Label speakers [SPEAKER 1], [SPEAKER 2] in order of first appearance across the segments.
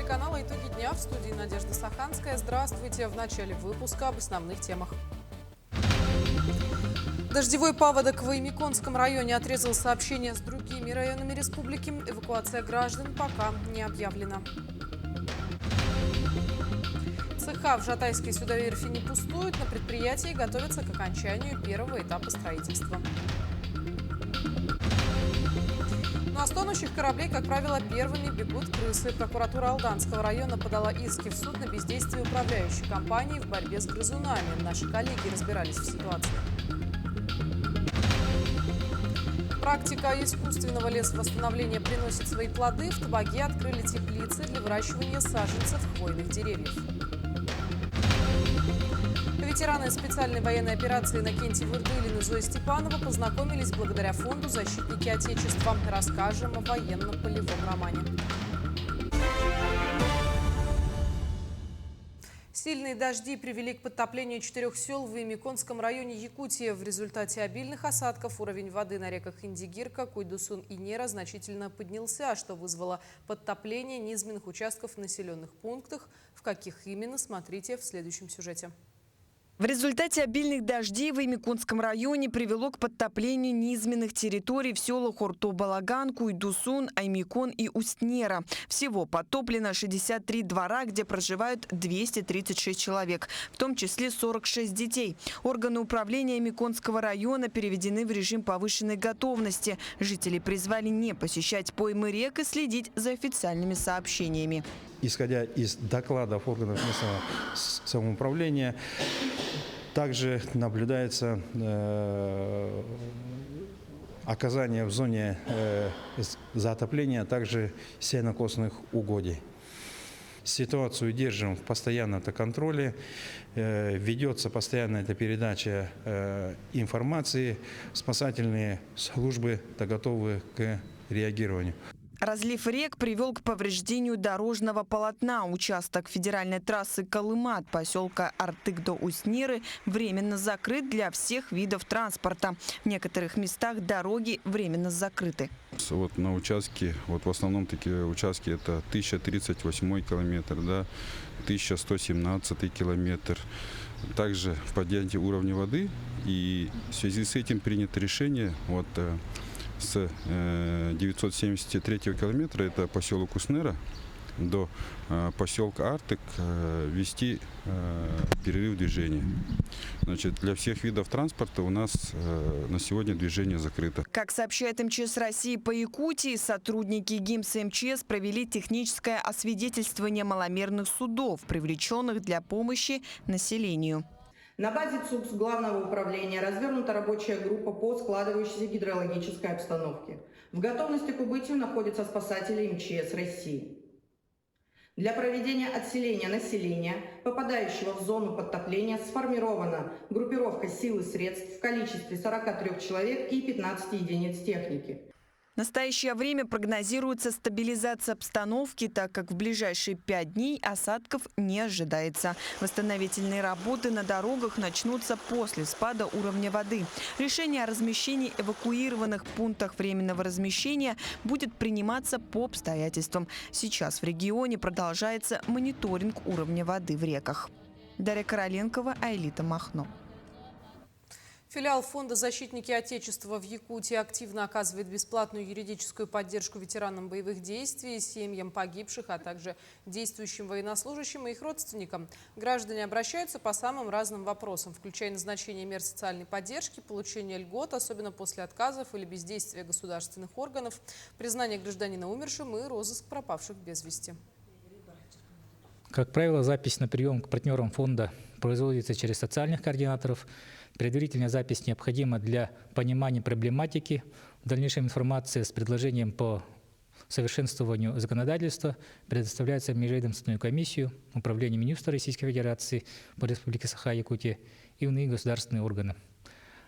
[SPEAKER 1] телеканала «Итоги дня», в студии Надежда Саханская. Здравствуйте. В начале выпуска об основных темах. Дождевой паводок в Оймяконском районе отрезал сообщение с другими районами республики. Эвакуация граждан пока не объявлена. Цеха в Жатайской судоверфи не пустуют. На предприятии готовятся к окончанию первого этапа строительства. Ну а с тонущих кораблей, как правило, первыми бегут крысы. Прокуратура Алданского района подала иски в суд на бездействие управляющей компании в борьбе с грызунами. Наши коллеги разбирались в ситуации. Практика искусственного лесовосстановления приносит свои плоды. В Табаге открыли теплицы для выращивания саженцев хвойных деревьев. Ветераны специальной военной операции Иннокентий Вырдылин и Зоя Степанова познакомились благодаря фонду «Защитники Отечества». Расскажем о военно-полевом романе. Сильные дожди привели к подтоплению 4 сел в Оймяконском районе Якутии. В результате обильных осадков уровень воды на реках Индигирка, Куйдусун и Нера значительно поднялся, что вызвало подтопление низменных участков в населенных пунктах. В каких именно, смотрите в следующем сюжете.
[SPEAKER 2] В результате обильных дождей в Оймяконском районе привело к подтоплению низменных территорий в селах Орто-Балаган, Куйдусун, Оймякон и Усть-Нера. Всего подтоплено 63 двора, где проживают 236 человек, в том числе 46 детей. Органы управления Оймяконского района переведены в режим повышенной готовности. Жители призвали не посещать поймы рек и следить за официальными сообщениями.
[SPEAKER 3] Исходя из докладов органов местного самоуправления, также наблюдается оказание в зоне затопления также сенокосных угодий. Ситуацию держим в постоянном контроле, ведется постоянная передача информации, спасательные службы готовы к реагированию.
[SPEAKER 2] Разлив рек привел к повреждению дорожного полотна. Участок федеральной трассы Колыма от поселка Артык до Усть-Неры временно закрыт для всех видов транспорта. В некоторых местах дороги временно закрыты.
[SPEAKER 4] Вот на участке, в основном такие участки, это 1038 километр, да, 1117 километр. Также поднятие уровня воды, и в связи с этим принято решение с 973 километра, это поселок Усть-Нера, до поселка Артык ввести перерыв движения. Значит, для всех видов транспорта у нас на сегодня движение закрыто.
[SPEAKER 2] Как сообщает МЧС России по Якутии, сотрудники ГИМС и МЧС провели техническое освидетельствование маломерных судов, привлеченных для помощи населению.
[SPEAKER 5] На базе ЦУПС Главного управления развернута рабочая группа по складывающейся гидрологической обстановке. В готовности к убытию находятся спасатели МЧС России. Для проведения отселения населения, попадающего в зону подтопления, сформирована группировка сил и средств в количестве 43 человек и 15 единиц техники.
[SPEAKER 2] В настоящее время прогнозируется стабилизация обстановки, так как в ближайшие 5 дней осадков не ожидается. Восстановительные работы на дорогах начнутся после спада уровня воды. Решение о размещении эвакуированных пунктах временного размещения будет приниматься по обстоятельствам. Сейчас в регионе продолжается мониторинг уровня воды в реках. Дарья Короленкова, Айлита Махно.
[SPEAKER 1] Филиал фонда «Защитники Отечества» в Якутии активно оказывает бесплатную юридическую поддержку ветеранам боевых действий, семьям погибших, а также действующим военнослужащим и их родственникам. Граждане обращаются по самым разным вопросам, включая назначение мер социальной поддержки, получение льгот, особенно после отказов или бездействия государственных органов, признание гражданина умершим и розыск пропавших без вести.
[SPEAKER 6] Как правило, запись на прием к партнерам фонда производится через социальных координаторов. Предварительная запись необходима для понимания проблематики. В дальнейшем информация с предложением по совершенствованию законодательства предоставляется в межведомственную комиссию Управления Минюста Российской Федерации по Республике Саха-Якутия и в иные государственные органы.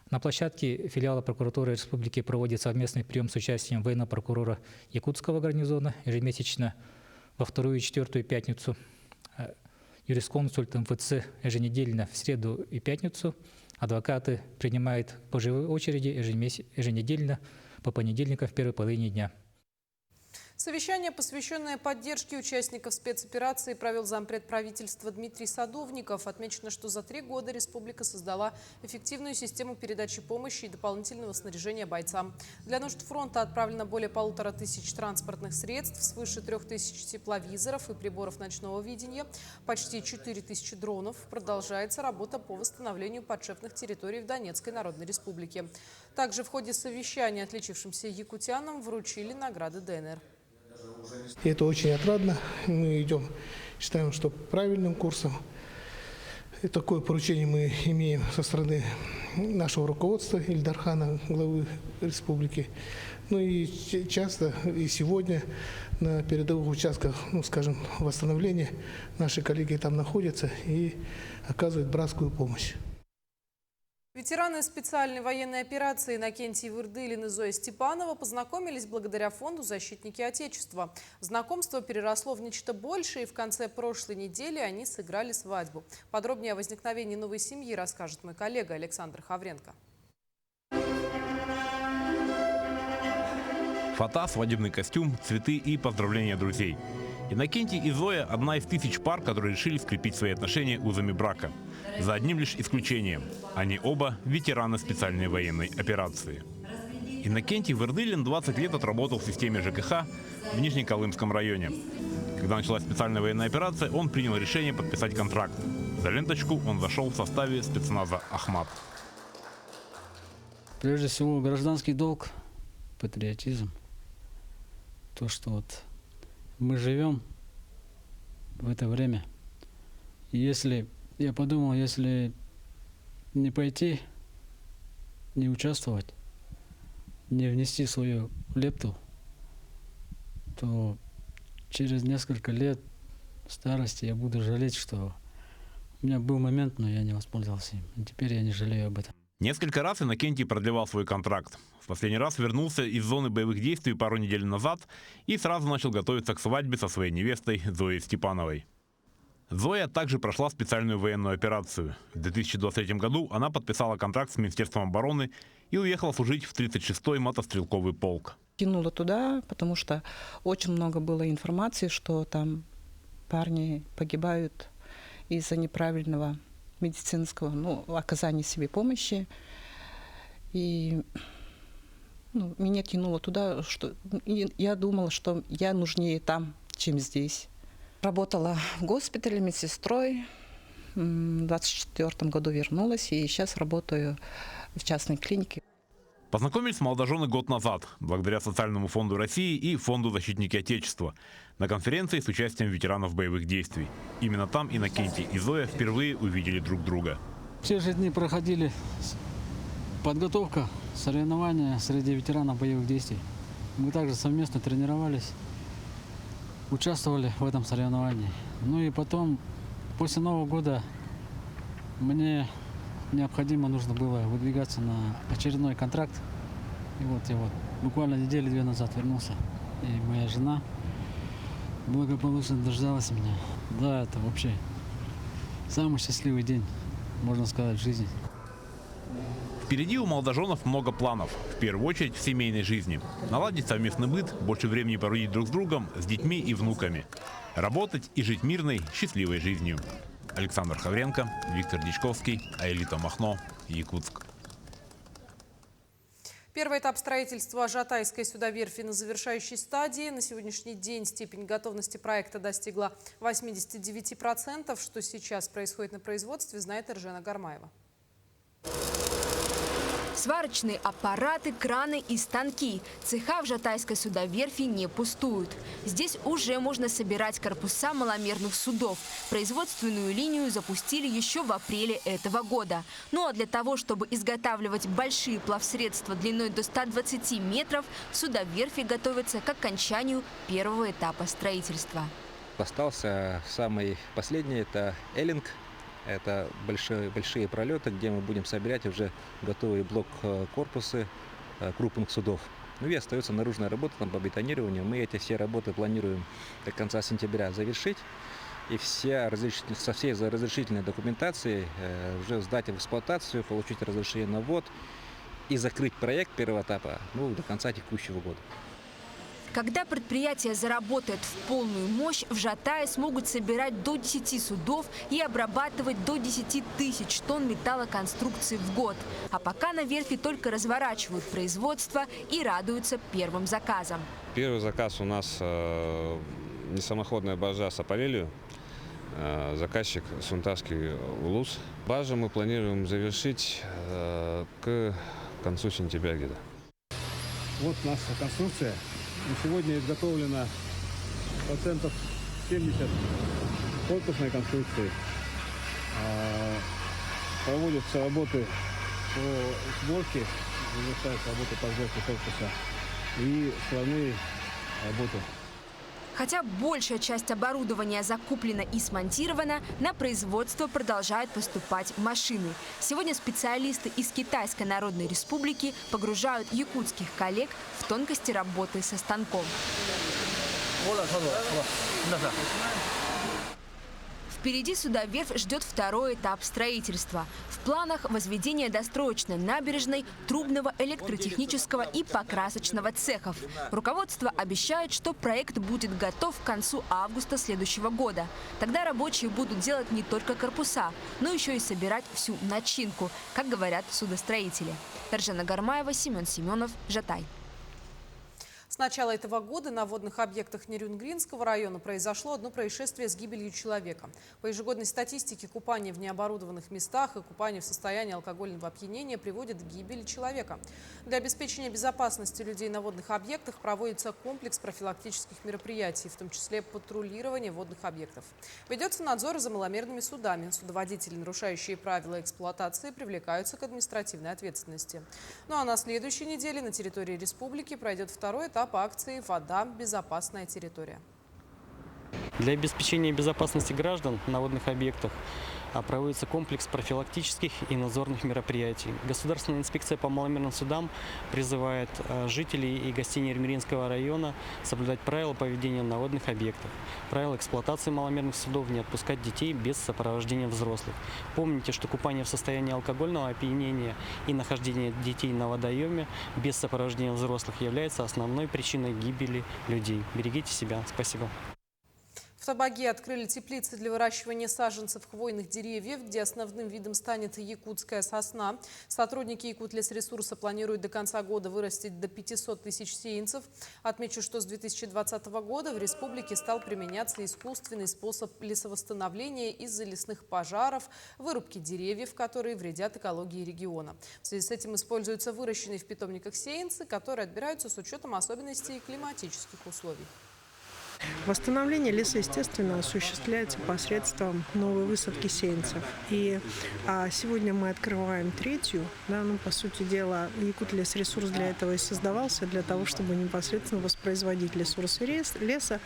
[SPEAKER 6] На площадке филиала прокуратуры республики проводит совместный прием с участием военного прокурора Якутского гарнизона ежемесячно во вторую и четвертую пятницу, юрисконсульт МФЦ еженедельно в среду и пятницу. Адвокаты принимают по живой очереди еженедельно по понедельникам в первой половине дня.
[SPEAKER 1] Совещание, посвященное поддержке участников спецоперации, провел зампред правительства Дмитрий Садовников. Отмечено, что за 3 года республика создала эффективную систему передачи помощи и дополнительного снаряжения бойцам. Для нужд фронта отправлено более 1500 транспортных средств, свыше 3000 тепловизоров и приборов ночного видения, почти 4000 дронов. Продолжается работа по восстановлению подшефных территорий в Донецкой Народной Республике. Также в ходе совещания отличившимся якутянам вручили награды ДНР.
[SPEAKER 7] И это очень отрадно. Мы идем, считаем, что правильным курсом. И такое поручение мы имеем со стороны нашего руководства Ильдархана, главы республики. Ну и часто, и сегодня на передовых участках, скажем, восстановления наши коллеги там находятся и оказывают братскую помощь.
[SPEAKER 1] Ветераны специальной военной операции Иннокентий Вырдылин и Зоя Степанова познакомились благодаря фонду «Защитники Отечества». Знакомство переросло в нечто большее, и в конце прошлой недели они сыграли свадьбу. Подробнее о возникновении новой семьи расскажет мой коллега Александр Хавренко.
[SPEAKER 8] Фото, свадебный костюм, цветы и поздравления друзей. Иннокентий и Зоя – одна из 1000 пар, которые решили скрепить свои отношения узами брака. За одним лишь исключением – они оба ветераны специальной военной операции. Иннокентий Вырдылин 20 лет отработал в системе ЖКХ в Нижнеколымском районе. Когда началась специальная военная операция, он принял решение подписать контракт. За ленточку он зашел в составе спецназа «Ахмат».
[SPEAKER 9] Прежде всего, гражданский долг, патриотизм. То, что вот мы живем в это время. И если, я подумал, если не пойти, не участвовать, не внести свою лепту, то через несколько лет старости я буду жалеть, что у меня был момент, но я не воспользовался им. И теперь я не жалею об этом.
[SPEAKER 8] Несколько раз Иннокентий продлевал свой контракт. В последний раз вернулся из зоны боевых действий пару недель назад и сразу начал готовиться к свадьбе со своей невестой Зоей Степановой. Зоя также прошла специальную военную операцию. В 2023 году она подписала контракт с Министерством обороны и уехала служить в 36-й мотострелковый полк.
[SPEAKER 10] Кинула туда, потому что очень много было информации, что там парни погибают из-за неправильного медицинского, оказания себе помощи. И меня кинуло туда, что я думала, что я нужнее там, чем здесь. Работала в госпитале медсестрой. В 2024 году вернулась и сейчас работаю в частной клинике.
[SPEAKER 8] Познакомились молодожены год назад, благодаря Социальному фонду России и фонду «Защитники Отечества», на конференции с участием ветеранов боевых действий. Именно там Иннокентий и Зоя впервые увидели друг друга.
[SPEAKER 9] Все же дни проходили подготовка, соревнования среди ветеранов боевых действий. Мы также совместно тренировались, участвовали в этом соревновании. Ну и потом, после Нового года, мне нужно было выдвигаться на очередной контракт. И вот я буквально недели-две назад вернулся. И моя жена благополучно дождалась меня. Да, это вообще самый счастливый день, можно сказать, в жизни.
[SPEAKER 8] Впереди у молодоженов много планов. В первую очередь в семейной жизни. Наладить совместный быт, больше времени проводить друг с другом, с детьми и внуками. Работать и жить мирной, счастливой жизнью. Александр Хавренко, Виктор Дичковский, Аэлита Махно, Якутск.
[SPEAKER 1] Первый этап строительства Ажатайской судоверфи на завершающей стадии. На сегодняшний день степень готовности проекта достигла 89%. Что сейчас происходит на производстве, знает Эржена Гармаева.
[SPEAKER 11] Сварочные аппараты, краны и станки. Цеха в Ажатайской судоверфи не пустуют. Здесь уже можно собирать корпуса маломерных судов. Производственную линию запустили еще в апреле этого года. Ну а для того, чтобы изготавливать большие плавсредства длиной до 120 метров, судоверфи готовятся к окончанию первого этапа строительства.
[SPEAKER 12] Остался самый последний, это эллинг. Это большие пролеты, где мы будем собирать уже готовые блок-корпусы крупных судов. Ну и остается наружная работа по бетонированию. Мы эти все работы планируем до конца сентября завершить. И со всей разрешительной документацией уже сдать в эксплуатацию, получить разрешение на ввод и закрыть проект первого этапа до конца текущего года.
[SPEAKER 11] Когда предприятие заработает в полную мощь, в Жатае смогут собирать до 10 судов и обрабатывать до 10 тысяч тонн металлоконструкций в год. А пока на верфи только разворачивают производство и радуются первым заказам.
[SPEAKER 13] Первый заказ у нас несамоходная баржа с аппарелью. Заказчик Сунтарский улус. Баржу мы планируем завершить к концу сентября где-то.
[SPEAKER 14] Вот наша конструкция. На сегодня изготовлено процентов 70 корпусной конструкции. Проводятся работы по сборке, завершаются работы по сборке корпуса и складные работы.
[SPEAKER 11] Хотя большая часть оборудования закуплена и смонтирована, на производство продолжают поступать машины. Сегодня специалисты из Китайской Народной Республики погружают якутских коллег в тонкости работы со станком. Впереди судоверфь ждет второй этап строительства. В планах возведение достроечной набережной, трубного, электротехнического и покрасочного цехов. Руководство обещает, что проект будет готов к концу августа следующего года. Тогда рабочие будут делать не только корпуса, но еще и собирать всю начинку, как говорят судостроители. Эржена Гармаева, Семен Семенов, Жатай.
[SPEAKER 1] С начала этого года на водных объектах Нерюнгринского района произошло одно происшествие с гибелью человека. По ежегодной статистике, купание в необорудованных местах и купание в состоянии алкогольного опьянения приводит к гибели человека. Для обеспечения безопасности людей на водных объектах проводится комплекс профилактических мероприятий, в том числе патрулирование водных объектов. Ведется надзор за маломерными судами. Судоводители, нарушающие правила эксплуатации, привлекаются к административной ответственности. Ну а на следующей неделе на территории республики пройдет второй этап акции «Вода. Безопасная территория».
[SPEAKER 15] Для обеспечения безопасности граждан на водных объектах проводится комплекс профилактических и надзорных мероприятий. Государственная инспекция по маломерным судам призывает жителей и гостей Нерюнгринского района соблюдать правила поведения на водных объектах. Правила эксплуатации маломерных судов: не отпускать детей без сопровождения взрослых. Помните, что купание в состоянии алкогольного опьянения и нахождение детей на водоеме без сопровождения взрослых является основной причиной гибели людей. Берегите себя. Спасибо.
[SPEAKER 1] В Табаге открыли теплицы для выращивания саженцев хвойных деревьев, где основным видом станет якутская сосна. Сотрудники Якутлесресурса планируют до конца года вырастить до 500 тысяч сеянцев. Отмечу, что с 2020 года в республике стал применяться искусственный способ лесовосстановления из-за лесных пожаров, вырубки деревьев, которые вредят экологии региона. В связи с этим используются выращенные в питомниках сеянцы, которые отбираются с учетом особенностей климатических условий.
[SPEAKER 16] Восстановление леса, естественно, осуществляется посредством новой высадки сеянцев. И сегодня мы открываем третью. По сути дела, Якутлесресурс для этого и создавался, для того, чтобы непосредственно воспроизводить ресурсы леса.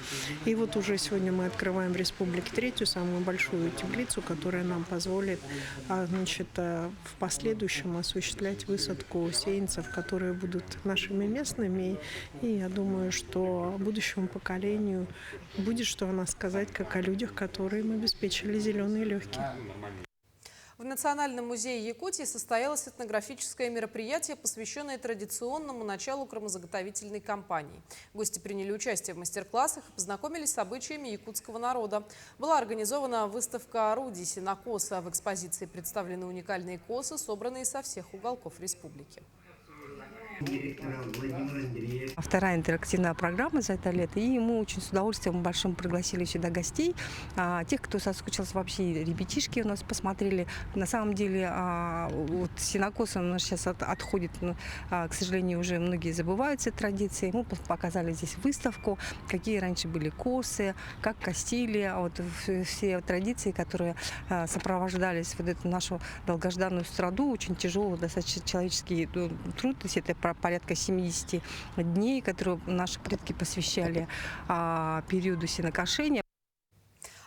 [SPEAKER 16] И вот уже сегодня мы открываем в республике третью, самую большую теплицу, которая нам позволит в последующем осуществлять высадку сеянцев, которые будут нашими местными. И я думаю, что будущему поколению будет что о нас сказать, как о людях, которые им обеспечили зеленые легкие.
[SPEAKER 1] В Национальном музее Якутии состоялось этнографическое мероприятие, посвященное традиционному началу кормозаготовительной кампании. Гости приняли участие в мастер-классах и познакомились с обычаями якутского народа. Была организована выставка орудий сенокоса. В экспозиции представлены уникальные косы, собранные со всех уголков республики.
[SPEAKER 17] Вторая интерактивная программа за это лето, и мы очень с удовольствием большим пригласили сюда гостей, тех, кто соскучился, вообще ребятишки у нас посмотрели. На самом деле вот сенокос у нас сейчас отходит, но, к сожалению, уже многие забывают эти традиции. Мы показали здесь выставку, какие раньше были косы, как костили, вот все традиции, которые сопровождались вот эту нашу долгожданную страду, очень тяжелый достаточно человеческий труд, то есть это порядка 70 дней, которые наши предки посвящали периоду сенокошения.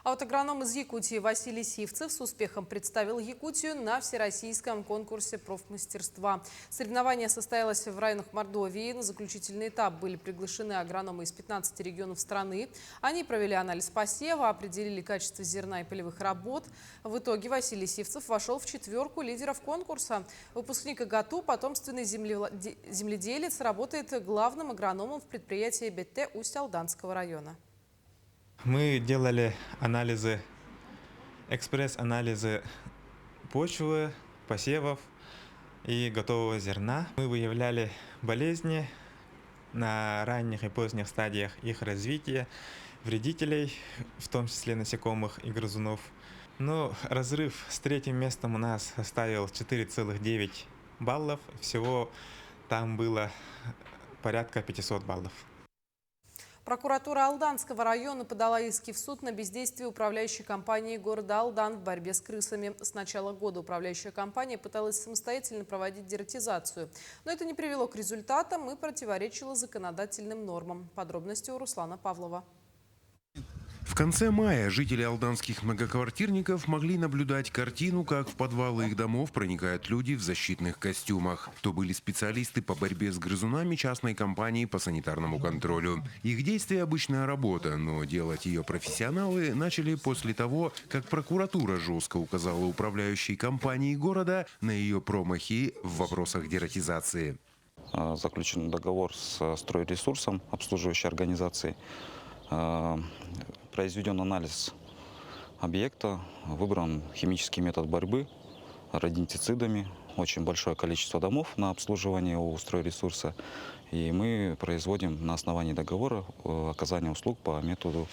[SPEAKER 1] А вот агроном из Якутии Василий Сивцев с успехом представил Якутию на всероссийском конкурсе профмастерства. Соревнование состоялось в районах Мордовии. На заключительный этап были приглашены агрономы из 15 регионов страны. Они провели анализ посева, определили качество зерна и полевых работ. В итоге Василий Сивцев вошел в 4 лидеров конкурса. Выпускник ИГАТУ, потомственный земледелец, работает главным агрономом в предприятии БТ Усть-Алданского района.
[SPEAKER 18] Мы делали анализы, экспресс-анализы почвы, посевов и готового зерна. Мы выявляли болезни на ранних и поздних стадиях их развития, вредителей, в том числе насекомых и грызунов. Но разрыв с 3-м местом у нас составил 4,9 баллов. Всего там было порядка 500 баллов.
[SPEAKER 1] Прокуратура Алданского района подала иски в суд на бездействие управляющей компании города Алдан в борьбе с крысами. С начала года управляющая компания пыталась самостоятельно проводить дератизацию. Но это не привело к результатам и противоречило законодательным нормам. Подробности у Руслана Павлова.
[SPEAKER 19] В конце мая жители алданских многоквартирников могли наблюдать картину, как в подвалы их домов проникают люди в защитных костюмах. То были специалисты по борьбе с грызунами частной компании по санитарному контролю. Их действие – обычная работа, но делать ее профессионалы начали после того, как прокуратура жестко указала управляющей компании города на ее промахи в вопросах дератизации.
[SPEAKER 20] Заключен договор с стройресурсом, обслуживающей организацией. Произведен анализ объекта, выбран химический метод борьбы родентицидами. Очень большое количество домов на обслуживание у стройресурса. И мы производим на основании договора оказание услуг по методу,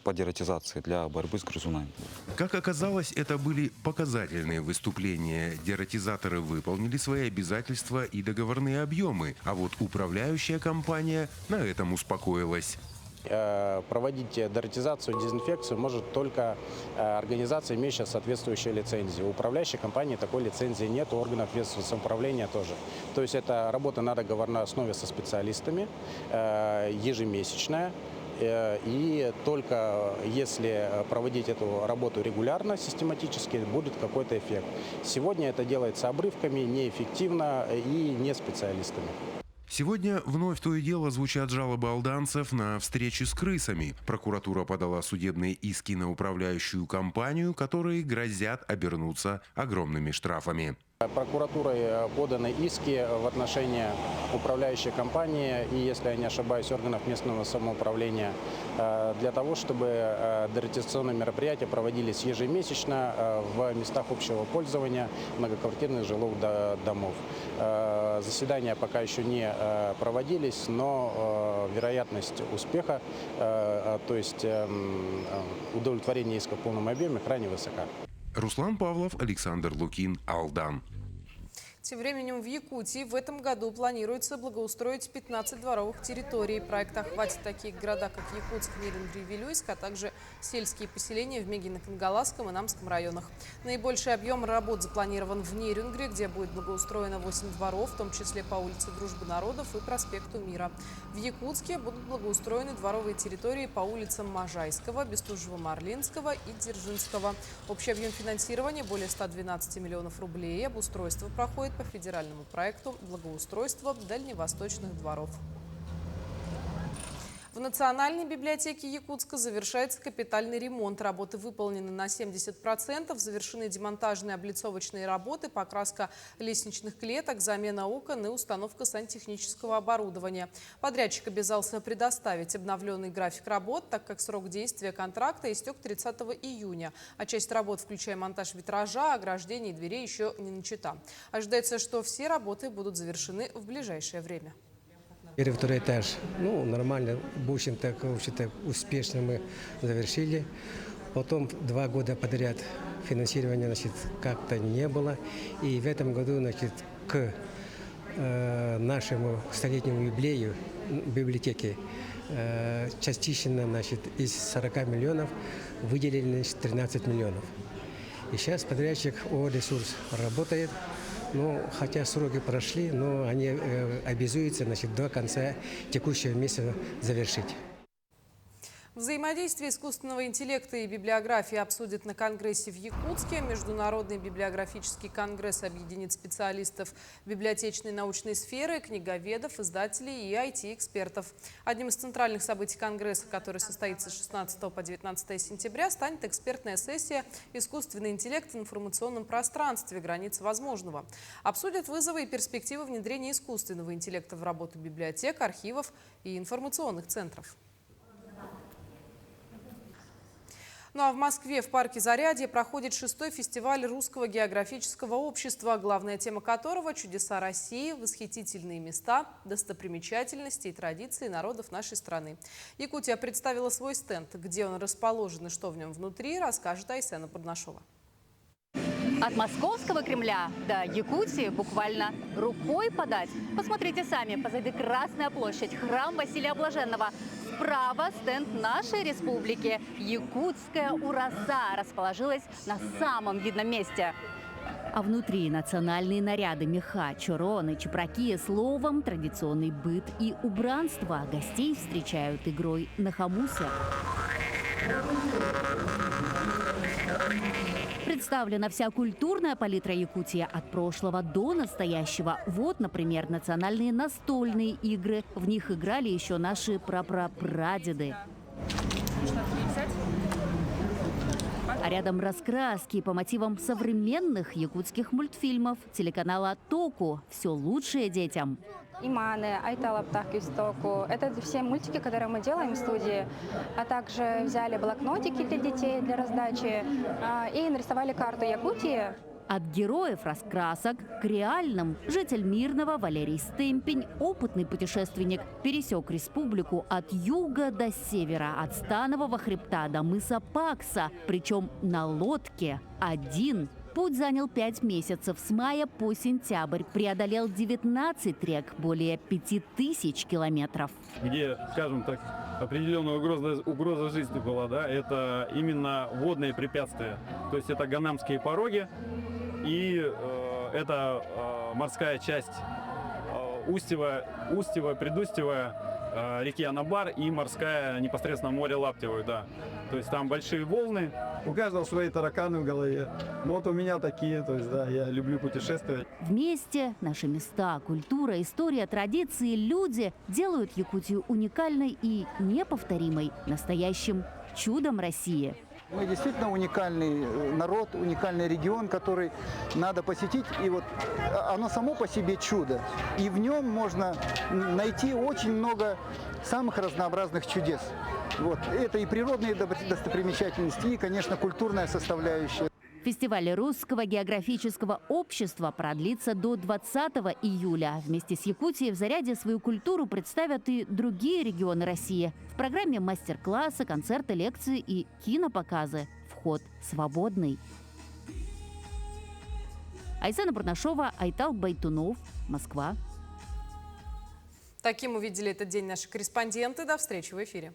[SPEAKER 20] по дератизации для борьбы с грызунами.
[SPEAKER 19] Как оказалось, это были показательные выступления. Дератизаторы выполнили свои обязательства и договорные объемы. А вот управляющая компания на этом успокоилась.
[SPEAKER 21] Проводить дератизацию, дезинфекцию может только организация, имеющая соответствующую лицензию. У управляющей компании такой лицензии нет, у органов местного самоуправления тоже. То есть это работа на договорной основе со специалистами, ежемесячная. И только если проводить эту работу регулярно, систематически, будет какой-то эффект. Сегодня это делается обрывками, неэффективно и не специалистами.
[SPEAKER 19] Сегодня вновь то и дело звучат жалобы алданцев на встречи с крысами. Прокуратура подала судебные иски на управляющую компанию, которые грозят обернуться огромными штрафами.
[SPEAKER 21] Прокуратурой поданы иски в отношении управляющей компании и, если я не ошибаюсь, органов местного самоуправления для того, чтобы дератизационные мероприятия проводились ежемесячно в местах общего пользования многоквартирных жилых домов. Заседания пока еще не проводились, но вероятность успеха, то есть удовлетворение иска в полном объеме, крайне высока.
[SPEAKER 19] Руслан Павлов, Александр Лукин, Алдан.
[SPEAKER 1] Тем временем в Якутии в этом году планируется благоустроить 15 дворовых территорий. Проект охватит такие города, как Якутск, Нерюнгри и Вилюйск, а также сельские поселения в Мегино-Кангаласском и Намском районах. Наибольший объем работ запланирован в Нерюнгри, где будет благоустроено 8 дворов, в том числе по улице Дружбы народов и проспекту Мира. В Якутске будут благоустроены дворовые территории по улицам Можайского, Бестужева-Марлинского и Дзержинского. Общий объем финансирования более 112 миллионов рублей. Обустройство проходит по федеральному проекту «Благоустройство дальневосточных дворов». В Национальной библиотеке Якутска завершается капитальный ремонт. Работы выполнены на 70%. Завершены демонтажные облицовочные работы, покраска лестничных клеток, замена окон и установка сантехнического оборудования. Подрядчик обязался предоставить обновленный график работ, так как срок действия контракта истек 30 июня. А часть работ, включая монтаж витража, ограждений и дверей, еще не начата. Ожидается, что все работы будут завершены в ближайшее время.
[SPEAKER 22] Первый, второй этаж, нормально, в общем-то, успешно мы завершили. Потом 2 года подряд финансирования, как-то не было. И в этом году, к нашему столетнему юбилею библиотеки частично, из 40 миллионов выделили 13 миллионов. И сейчас подрядчик ОРесурс работает. Хотя сроки прошли, но они обязуются до конца текущего месяца завершить.
[SPEAKER 1] Взаимодействие искусственного интеллекта и библиографии обсудят на Конгрессе в Якутске. Международный библиографический конгресс объединит специалистов библиотечной и научной сферы, книговедов, издателей и IT-экспертов. Одним из центральных событий Конгресса, который состоится с 16 по 19 сентября, станет экспертная сессия «Искусственный интеллект в информационном пространстве. Границы возможного». Обсудят вызовы и перспективы внедрения искусственного интеллекта в работу библиотек, архивов и информационных центров. Ну а в Москве в парке Зарядье проходит 6-й фестиваль Русского географического общества, главная тема которого – чудеса России, восхитительные места, достопримечательности и традиции народов нашей страны. Якутия представила свой стенд. Где он расположен и что в нем внутри, расскажет Айсена Поднашова.
[SPEAKER 3] От московского Кремля до Якутии буквально рукой подать. Посмотрите сами, позади Красная площадь, храм Василия Блаженного. Справа стенд нашей республики. Якутская Ураса расположилась на самом видном месте. А внутри национальные наряды, меха, чороны, чепраки, словом, традиционный быт и убранство. Гостей встречают игрой на хомусе. Представлена вся культурная палитра Якутии от прошлого до настоящего. Вот, например, национальные настольные игры. В них играли еще наши прапрапрадеды. А рядом раскраски по мотивам современных якутских мультфильмов телеканала «Току». Все лучшее детям.
[SPEAKER 4] Иманы, Айталаптах, Кюстоку. Это все мультики, которые мы делаем в студии. А также взяли блокнотики для детей для раздачи и нарисовали карту Якутии.
[SPEAKER 3] От героев раскрасок к реальным. Житель Мирного Валерий Стемпень, опытный путешественник, пересек республику от юга до севера, от Станового хребта до мыса Пакса, причем на лодке один. Путь занял 5 месяцев, с мая по сентябрь. Преодолел 19 рек, более 5000 километров.
[SPEAKER 23] Где, скажем так, определенная угроза жизни была, да, это именно водные препятствия. То есть это Ганамские пороги и это морская часть Устьева, Предустьева, реки Анабар и морская непосредственно море Лаптевое, да. То есть там большие волны.
[SPEAKER 24] У каждого свои тараканы в голове. Но вот у меня такие, то есть, да, я люблю путешествовать.
[SPEAKER 3] Вместе наши места, культура, история, традиции, люди делают Якутию уникальной и неповторимой, настоящим чудом России.
[SPEAKER 25] Мы действительно уникальный народ, уникальный регион, который надо посетить. И вот оно само по себе чудо. И в нем можно найти очень много самых разнообразных чудес. Вот. Это и природные достопримечательности, и, конечно, культурная составляющая.
[SPEAKER 3] Фестиваль Русского географического общества продлится до 20 июля. Вместе с Якутией в Зарядье свою культуру представят и другие регионы России. В программе мастер-классы, концерты, лекции и кинопоказы. Вход свободный. Айсена Барнашова, Айтал Байтунов, Москва.
[SPEAKER 1] Таким увидели этот день наши корреспонденты. До встречи в эфире.